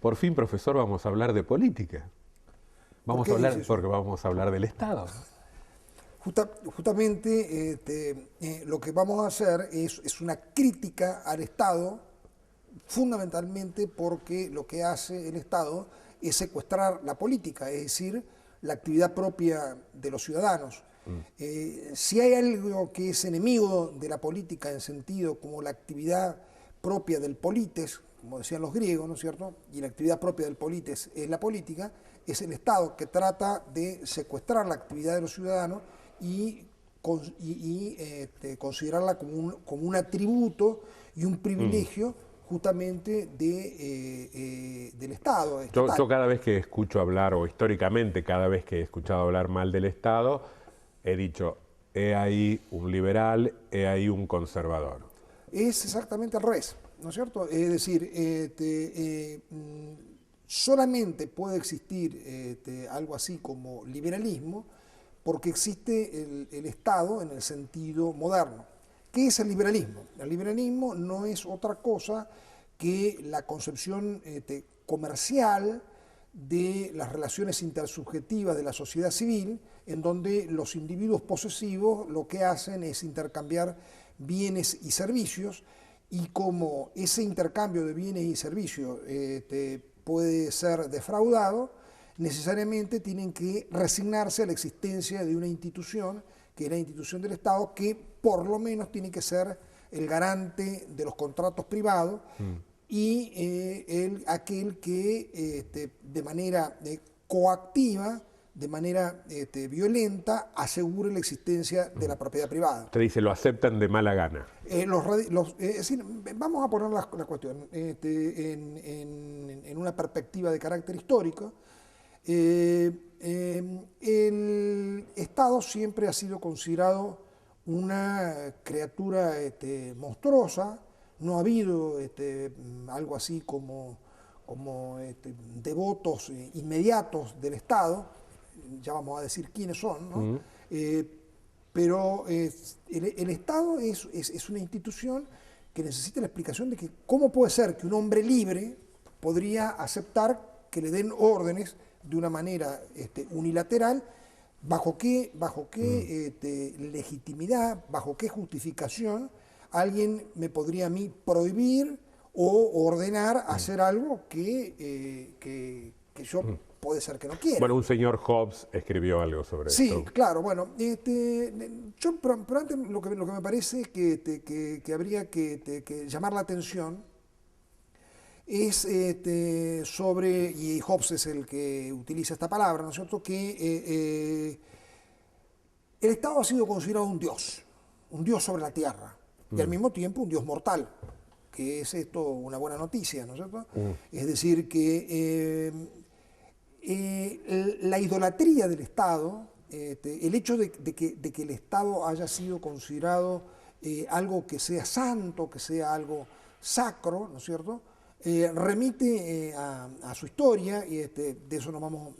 Por fin, profesor, vamos a hablar de política. ¿Por Vamos qué a dice hablar, eso? porque vamos a hablar del Estado. Justamente lo que vamos a hacer es una crítica al Estado, fundamentalmente porque lo que hace el Estado es secuestrar la política, es decir, la actividad propia de los ciudadanos. Si hay algo que es enemigo de la política en sentido como la actividad propia del polites, como decían los griegos, ¿no es cierto? Y la actividad propia del polites es la política, es el Estado que trata de secuestrar la actividad de los ciudadanos y, considerarla como un atributo y un Mm. privilegio justamente del Estado Yo estatal. cada vez que escucho hablar, o históricamente cada vez que he escuchado hablar mal del Estado, he dicho, he ahí un liberal, he ahí un conservador. Es exactamente al revés, ¿no es cierto? Es decir, solamente puede existir algo así como liberalismo porque existe el Estado en el sentido moderno. ¿Qué es el liberalismo? El liberalismo no es otra cosa que la concepción comercial de las relaciones intersubjetivas de la sociedad civil, en donde los individuos posesivos lo que hacen es intercambiar bienes y servicios, y como ese intercambio de bienes y servicios puede ser defraudado, necesariamente tienen que resignarse a la existencia de una institución, que es la institución del Estado, que por lo menos tiene que ser el garante de los contratos privados y aquel que de manera coactiva, de manera violenta, asegure la existencia de la propiedad privada. Usted dice, lo aceptan de mala gana. Es decir, vamos a poner la cuestión en una perspectiva de carácter histórico. El Estado siempre ha sido considerado una criatura monstruosa. No ha habido algo así como devotos inmediatos del Estado, ya vamos a decir quiénes son, ¿no? Pero el Estado es una institución que necesita la explicación de que cómo puede ser que un hombre libre podría aceptar que le den órdenes de una manera unilateral, bajo qué legitimidad, bajo qué justificación alguien me podría a mí prohibir o ordenar hacer algo que yo puede ser que no quiera. Bueno, un señor Hobbes escribió algo sobre Sí, esto. claro, bueno, pero antes lo que me parece que habría que llamar la atención es sobre, y Hobbes es el que utiliza esta palabra, ¿no es cierto?, que el Estado ha sido considerado un dios sobre la tierra, y al mismo tiempo un dios mortal, que es esto una buena noticia, ¿no es cierto? Es decir, que la idolatría del Estado, el hecho de que el Estado haya sido considerado algo que sea santo, que sea algo sacro, ¿no es cierto?, remite a su historia, y de eso nos vamos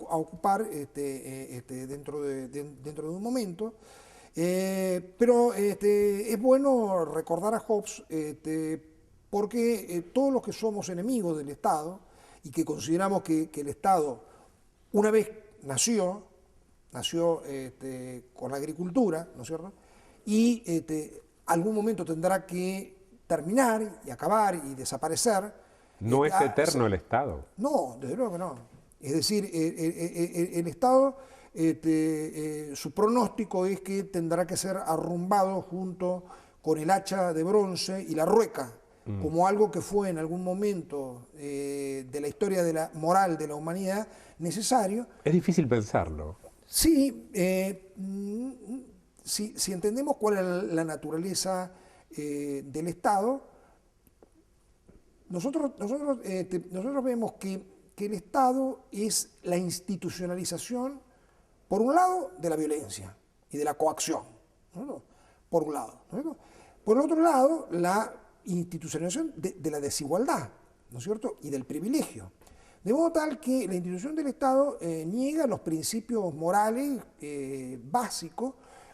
a ocupar dentro de un momento. Pero es bueno recordar a Hobbes porque todos los que somos enemigos del Estado y que consideramos que el Estado, una vez nació con la agricultura, ¿no es cierto? Y algún momento tendrá que terminar y acabar y desaparecer. No es eterno el Estado. No, desde luego que no. Es decir, el Estado, su pronóstico es que tendrá que ser arrumbado junto con el hacha de bronce y la rueca, como algo que fue en algún momento de la historia de la moral de la humanidad necesario. Es difícil pensarlo. Sí, si entendemos cuál es la naturaleza del Estado, nosotros vemos que el Estado es la institucionalización, por un lado, de la violencia y de la coacción, ¿no? Por un lado, ¿no? Por otro lado, la institucionalización de la desigualdad, ¿no es cierto?, y del privilegio. De modo tal que la institución del Estado niega los principios morales básicos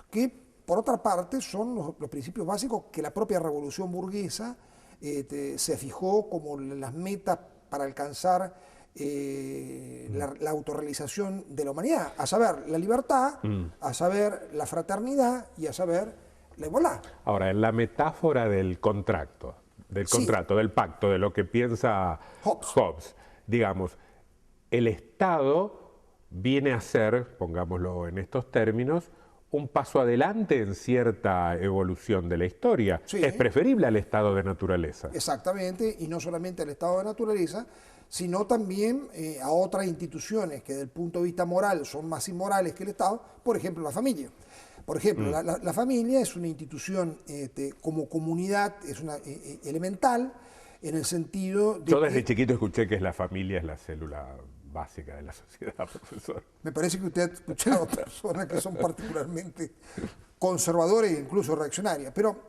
que, por otra parte, son los principios básicos que la propia revolución burguesa se fijó como las metas para alcanzar la autorrealización de la humanidad, a saber, la libertad, a saber, la fraternidad y a saber, la igualdad. Ahora, en la metáfora del contrato, del pacto, de lo que piensa Hobbes, digamos, el Estado viene a ser, pongámoslo en estos términos, un paso adelante en cierta evolución de la historia. Sí. Es preferible al estado de naturaleza. Exactamente, y no solamente al estado de naturaleza, sino también a otras instituciones que desde el punto de vista moral son más inmorales que el Estado, por ejemplo la familia. Por ejemplo, la familia es una institución como comunidad, es una elemental en el sentido de Yo desde chiquito escuché que la familia es la célula básica de la sociedad, profesor. Me parece que usted ha escuchado personas que son particularmente conservadoras e incluso reaccionarias, pero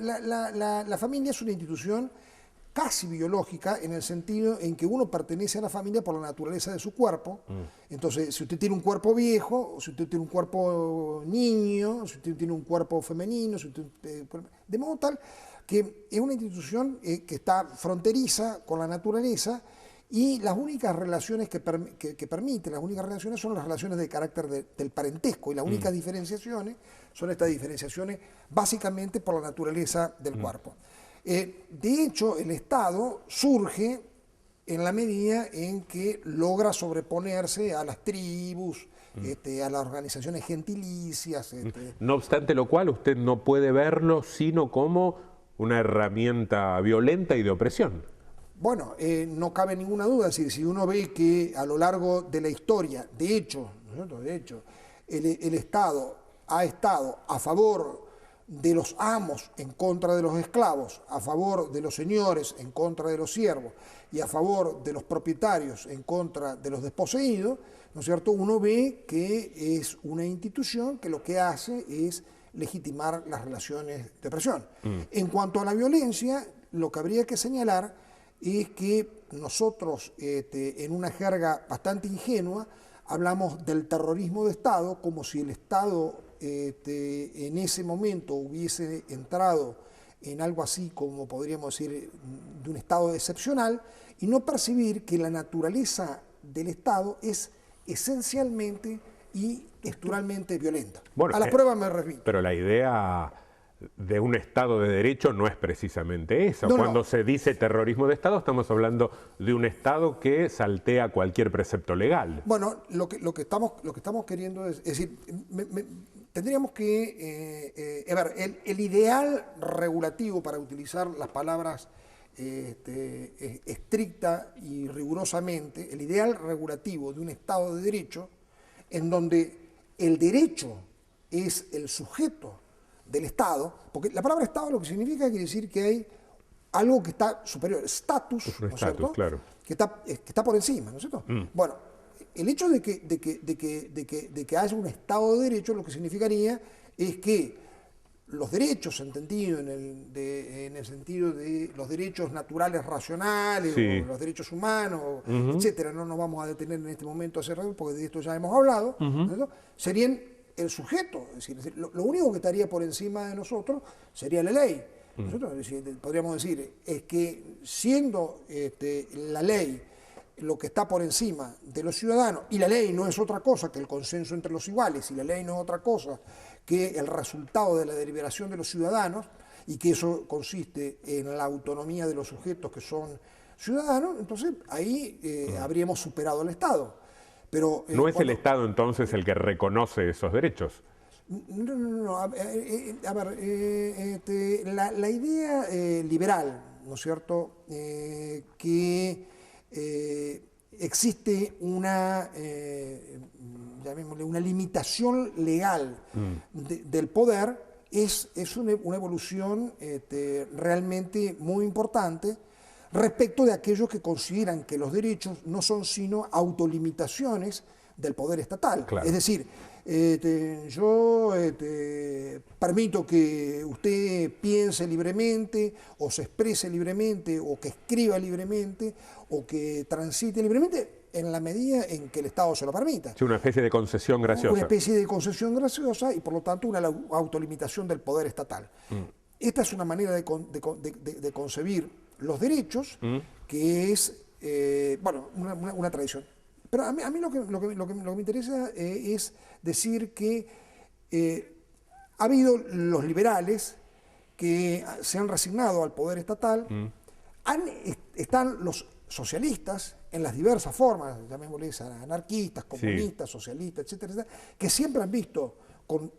la familia es una institución casi biológica en el sentido en que uno pertenece a la familia por la naturaleza de su cuerpo. Entonces, si usted tiene un cuerpo viejo, o si usted tiene un cuerpo niño, si usted tiene un cuerpo femenino, si usted, de modo tal que es una institución que está fronteriza con la naturaleza, y las únicas relaciones que permite, las únicas relaciones son las relaciones de carácter del parentesco, y las únicas diferenciaciones son estas diferenciaciones básicamente por la naturaleza del cuerpo. De hecho, el Estado surge en la medida en que logra sobreponerse a las tribus, a las organizaciones gentilicias. No obstante lo cual, usted no puede verlo sino como una herramienta violenta y de opresión. Bueno, no cabe ninguna duda, es decir, si uno ve que a lo largo de la historia, de hecho, el Estado ha estado a favor de los amos en contra de los esclavos, a favor de los señores en contra de los siervos y a favor de los propietarios en contra de los desposeídos, ¿no es cierto? Uno ve que es una institución que lo que hace es legitimar las relaciones de opresión. En cuanto a la violencia, lo que habría que señalar es que nosotros, en una jerga bastante ingenua, hablamos del terrorismo de Estado como si el Estado en ese momento hubiese entrado en algo así como podríamos decir de un estado excepcional, y no percibir que la naturaleza del Estado es esencialmente y estructuralmente violenta. Bueno, a la prueba me remito. Pero la idea de un Estado de Derecho no es precisamente eso. No, Cuando no. se dice terrorismo de Estado, estamos hablando de un Estado que saltea cualquier precepto legal. Bueno, lo que estamos queriendo es decir, tendríamos que, a ver, el ideal regulativo, para utilizar las palabras estricta y rigurosamente, el ideal regulativo de un Estado de Derecho, en donde el derecho es el sujeto del Estado, porque la palabra Estado lo que significa quiere decir que hay algo que está superior, estatus, ¿no es cierto? Claro. Que está por encima, ¿no es cierto? Bueno, el hecho de que haya un Estado de Derecho lo que significaría es que los derechos, entendidos en el sentido de los derechos naturales racionales, Sí. o los derechos humanos, etcétera, no nos vamos a detener en este momento a hacer porque de esto ya hemos hablado, ¿no? Serían el sujeto, es decir, lo único que estaría por encima de nosotros sería la ley. Nosotros, es decir, podríamos decir, es que siendo la ley lo que está por encima de los ciudadanos, y la ley no es otra cosa que el consenso entre los iguales, y la ley no es otra cosa que el resultado de la deliberación de los ciudadanos, y que eso consiste en la autonomía de los sujetos que son ciudadanos, entonces ahí habríamos superado al Estado. Pero, ¿No es el Estado entonces el que reconoce esos derechos? No. A ver, la idea liberal, ¿no es cierto?, que existe llamémosle, una limitación legal del poder, es una evolución realmente muy importante respecto de aquellos que consideran que los derechos no son sino autolimitaciones del poder estatal. Claro. Es decir, yo permito que usted piense libremente, o se exprese libremente, o que escriba libremente, o que transite libremente, en la medida en que el Estado se lo permita. Sí, una especie de concesión graciosa. Una especie de concesión graciosa y por lo tanto una autolimitación del poder estatal. Esta es una manera de concebir los derechos que es bueno, una tradición. Pero a mí lo que me interesa es decir que ha habido los liberales que se han resignado al poder estatal, están los socialistas en las diversas formas, llamémosles anarquistas, comunistas, socialistas, etcétera, etcétera, que siempre han visto con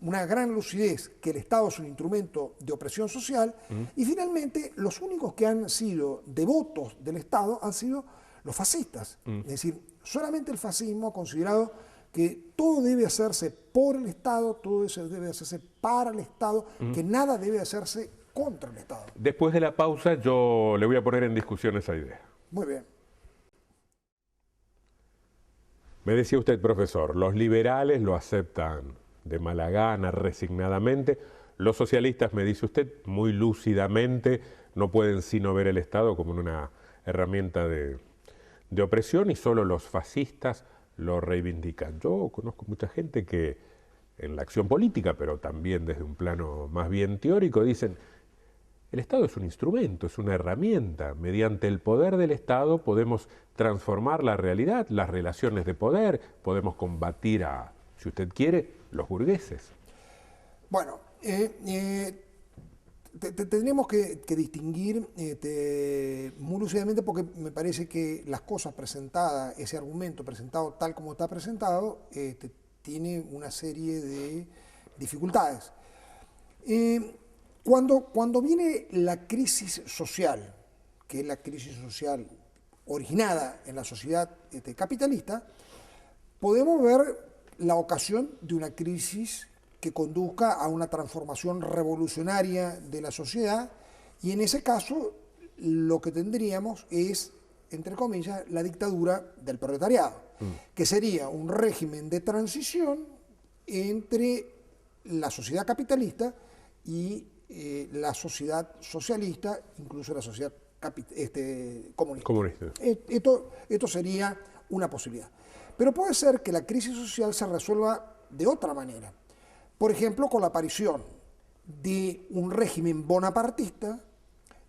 una gran lucidez que el Estado es un instrumento de opresión social, y finalmente los únicos que han sido devotos del Estado han sido los fascistas. Es decir, solamente el fascismo ha considerado que todo debe hacerse por el Estado, todo debe hacerse para el Estado, que nada debe hacerse contra el Estado. Después de la pausa yo le voy a poner en discusión esa idea. Muy bien. Me decía usted, profesor, los liberales lo aceptan de mala gana, resignadamente. Los socialistas, me dice usted, muy lúcidamente, no pueden sino ver el Estado como una herramienta de opresión, y solo los fascistas lo reivindican. Yo conozco mucha gente que en la acción política, pero también desde un plano más bien teórico, dicen: el Estado es un instrumento, es una herramienta. Mediante el poder del Estado podemos transformar la realidad, las relaciones de poder, podemos combatir a, si usted quiere, los burgueses. Bueno, tendríamos que distinguir muy lúcidamente, porque me parece que las cosas presentadas, ese argumento presentado tal como está presentado, tiene una serie de dificultades. Cuando viene la crisis social, que es la crisis social originada en la sociedad capitalista, podemos ver la ocasión de una crisis que conduzca a una transformación revolucionaria de la sociedad, y en ese caso lo que tendríamos es, entre comillas, la dictadura del proletariado, que sería un régimen de transición entre la sociedad capitalista y la sociedad socialista, incluso la sociedad comunista. Esto sería una posibilidad. Pero puede ser que la crisis social se resuelva de otra manera. Por ejemplo, con la aparición de un régimen bonapartista,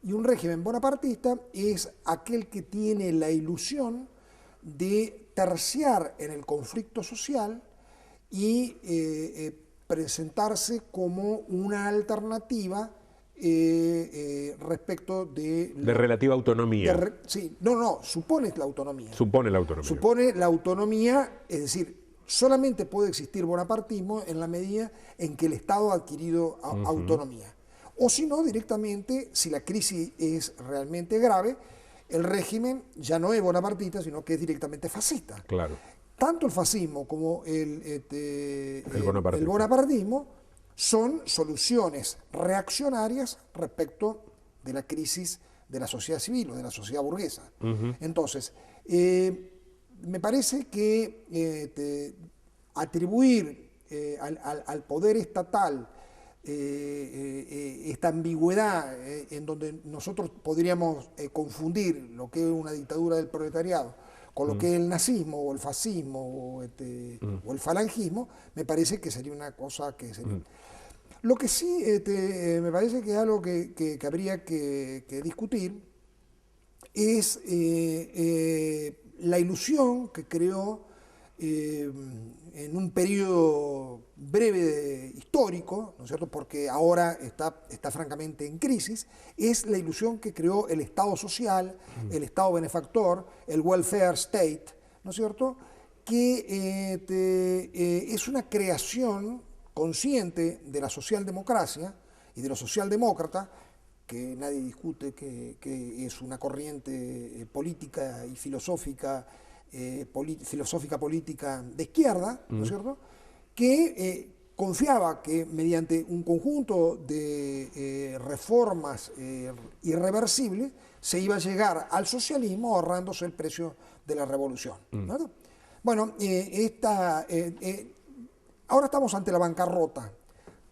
y un régimen bonapartista es aquel que tiene la ilusión de terciar en el conflicto social y presentarse como una alternativa respecto de relativa autonomía. Supone la autonomía. Supone la autonomía. Supone la autonomía, es decir, solamente puede existir bonapartismo en la medida en que el Estado ha adquirido autonomía. O si no, directamente, si la crisis es realmente grave, el régimen ya no es bonapartista, sino que es directamente fascista. Claro. Tanto el fascismo como el bonapartismo son soluciones reaccionarias respecto de la crisis de la sociedad civil o de la sociedad burguesa. Entonces, me parece que atribuir al poder estatal esta ambigüedad en donde nosotros podríamos confundir lo que es una dictadura del proletariado con lo que es el nazismo o el fascismo o el falangismo, me parece que sería una cosa que sería... Lo que sí me parece que es algo que habría que discutir es la ilusión que creó en un periodo breve histórico, ¿no es cierto?, porque ahora está francamente en crisis, es la ilusión que creó el Estado social, el Estado benefactor, el welfare state, ¿no es cierto?, que es una creación consciente de la socialdemocracia y de los socialdemócratas, que nadie discute que es una corriente política y filosófica política de izquierda, ¿no es cierto?, que confiaba que mediante un conjunto de reformas irreversibles se iba a llegar al socialismo ahorrándose el precio de la revolución, ¿no? Bueno, ahora estamos ante la bancarrota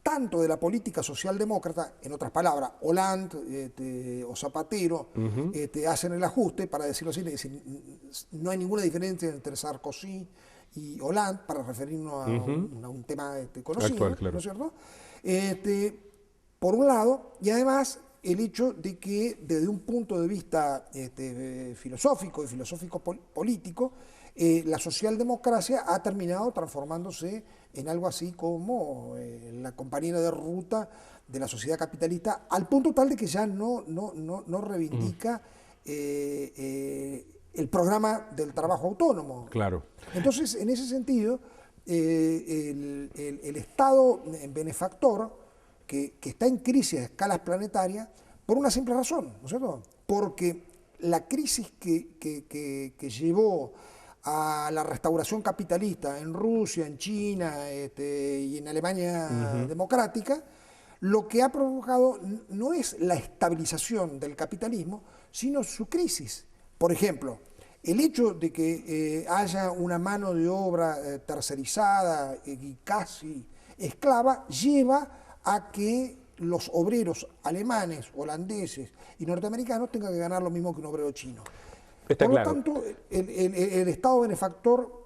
tanto de la política socialdemócrata, en otras palabras, Hollande o Zapatero hacen el ajuste, para decirlo así, no hay ninguna diferencia entre Sarkozy y Hollande, para referirnos a un tema conocido, actual, claro, ¿no es cierto? Por un lado, y además el hecho de que desde un punto de vista filosófico y político, la socialdemocracia ha terminado transformándose en algo así como la compañera de ruta de la sociedad capitalista, al punto tal de que ya no reivindica el programa del trabajo autónomo. Claro. Entonces, en ese sentido, el Estado benefactor, que está en crisis a escalas planetarias, por una simple razón, ¿no es cierto? Porque la crisis que llevó a la restauración capitalista en Rusia, en China y en Alemania democrática, lo que ha provocado no es la estabilización del capitalismo, sino su crisis. Por ejemplo, el hecho de que haya una mano de obra tercerizada y casi esclava lleva a que los obreros alemanes, holandeses y norteamericanos tengan que ganar lo mismo que un obrero chino. Está Por lo claro. tanto, el Estado benefactor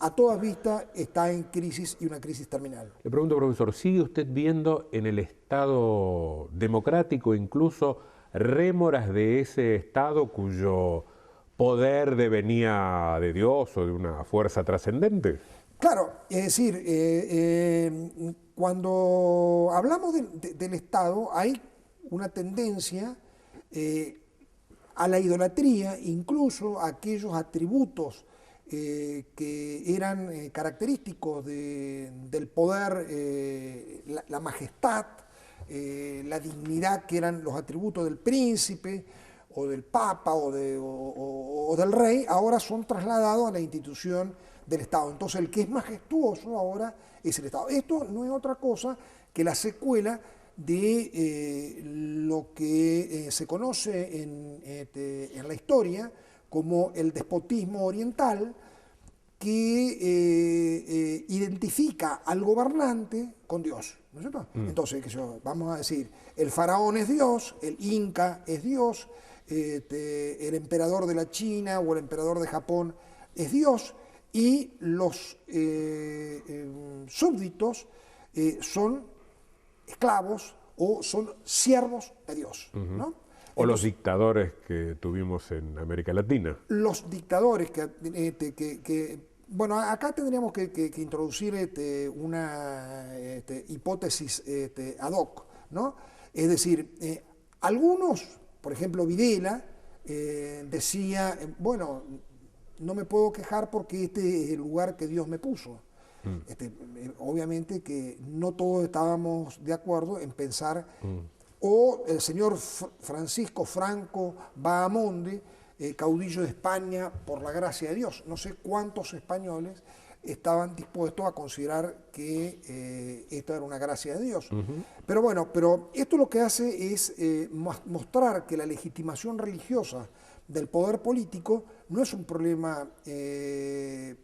a todas vistas está en crisis y una crisis terminal. Le pregunto, profesor, ¿sigue usted viendo en el Estado democrático incluso rémoras de ese Estado cuyo poder devenía de Dios o de una fuerza trascendente? Claro, es decir, cuando hablamos del Estado hay una tendencia a la idolatría, incluso a aquellos atributos que eran característicos del poder, la majestad, la dignidad, que eran los atributos del príncipe o del papa o del rey, ahora son trasladados a la institución del Estado. Entonces el que es majestuoso ahora es el Estado. Esto no es otra cosa que la secuela de lo que se conoce en la historia como el despotismo oriental, que identifica al gobernante con Dios, ¿no es cierto? Entonces, vamos a decir, el faraón es Dios, el inca es Dios, el emperador de la China o el emperador de Japón es Dios, y los súbditos son esclavos o son siervos de Dios, ¿no? O los dictadores que tuvimos en América Latina. Los dictadores bueno, acá tendríamos que introducir una hipótesis ad hoc, ¿no? Es decir, algunos, por ejemplo Videla, decía, bueno, no me puedo quejar porque este es el lugar que Dios me puso. Obviamente que no todos estábamos de acuerdo en pensar, o el señor Francisco Franco Bahamonde, caudillo de España por la gracia de Dios. No sé cuántos españoles estaban dispuestos a considerar que esto era una gracia de Dios. Pero bueno, esto lo que hace es mostrar que la legitimación religiosa del poder político no es un problema de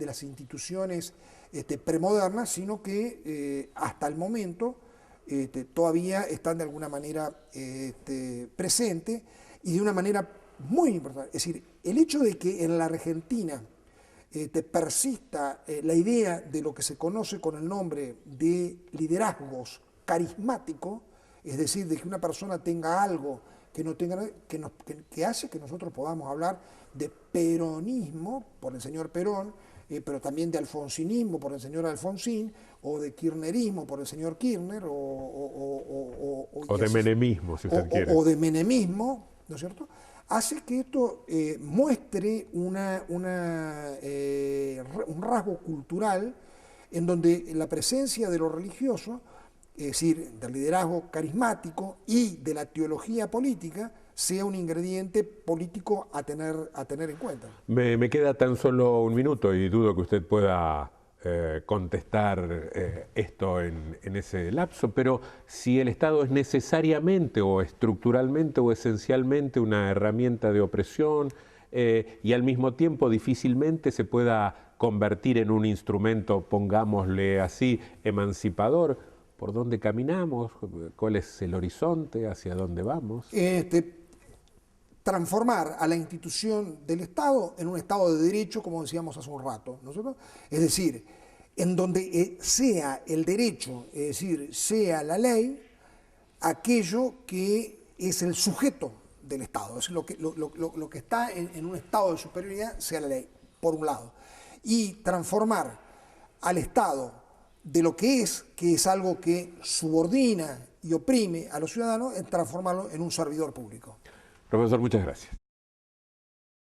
las instituciones premodernas, sino que hasta el momento todavía están de alguna manera presentes, y de una manera muy importante. Es decir, el hecho de que en la Argentina persista la idea de lo que se conoce con el nombre de liderazgos carismáticos, es decir, de que una persona tenga algo que hace que nosotros podamos hablar de peronismo por el señor Perón, pero también de alfonsinismo por el señor Alfonsín, o de kirchnerismo por el señor Kirchner, o de menemismo, si usted quiere. O de menemismo, ¿no es cierto? Hace que esto muestre un rasgo cultural en donde la presencia de lo religioso, es decir, del liderazgo carismático y de la teología política, sea un ingrediente político a tener en cuenta. Me queda tan solo un minuto y dudo que usted pueda contestar esto en ese lapso, pero si el Estado es necesariamente o estructuralmente o esencialmente una herramienta de opresión y al mismo tiempo difícilmente se pueda convertir en un instrumento, pongámosle así, emancipador, ¿por dónde caminamos? ¿Cuál es el horizonte? ¿Hacia dónde vamos? Transformar a la institución del Estado en un Estado de derecho, como decíamos hace un rato, ¿no es cierto? Es decir, en donde sea el derecho, es decir, sea la ley, aquello que es el sujeto del Estado, es lo que está en un estado de superioridad sea la ley, por un lado, y transformar al Estado de lo que es algo que subordina y oprime a los ciudadanos, en transformarlo en un servidor público. Profesor, muchas gracias.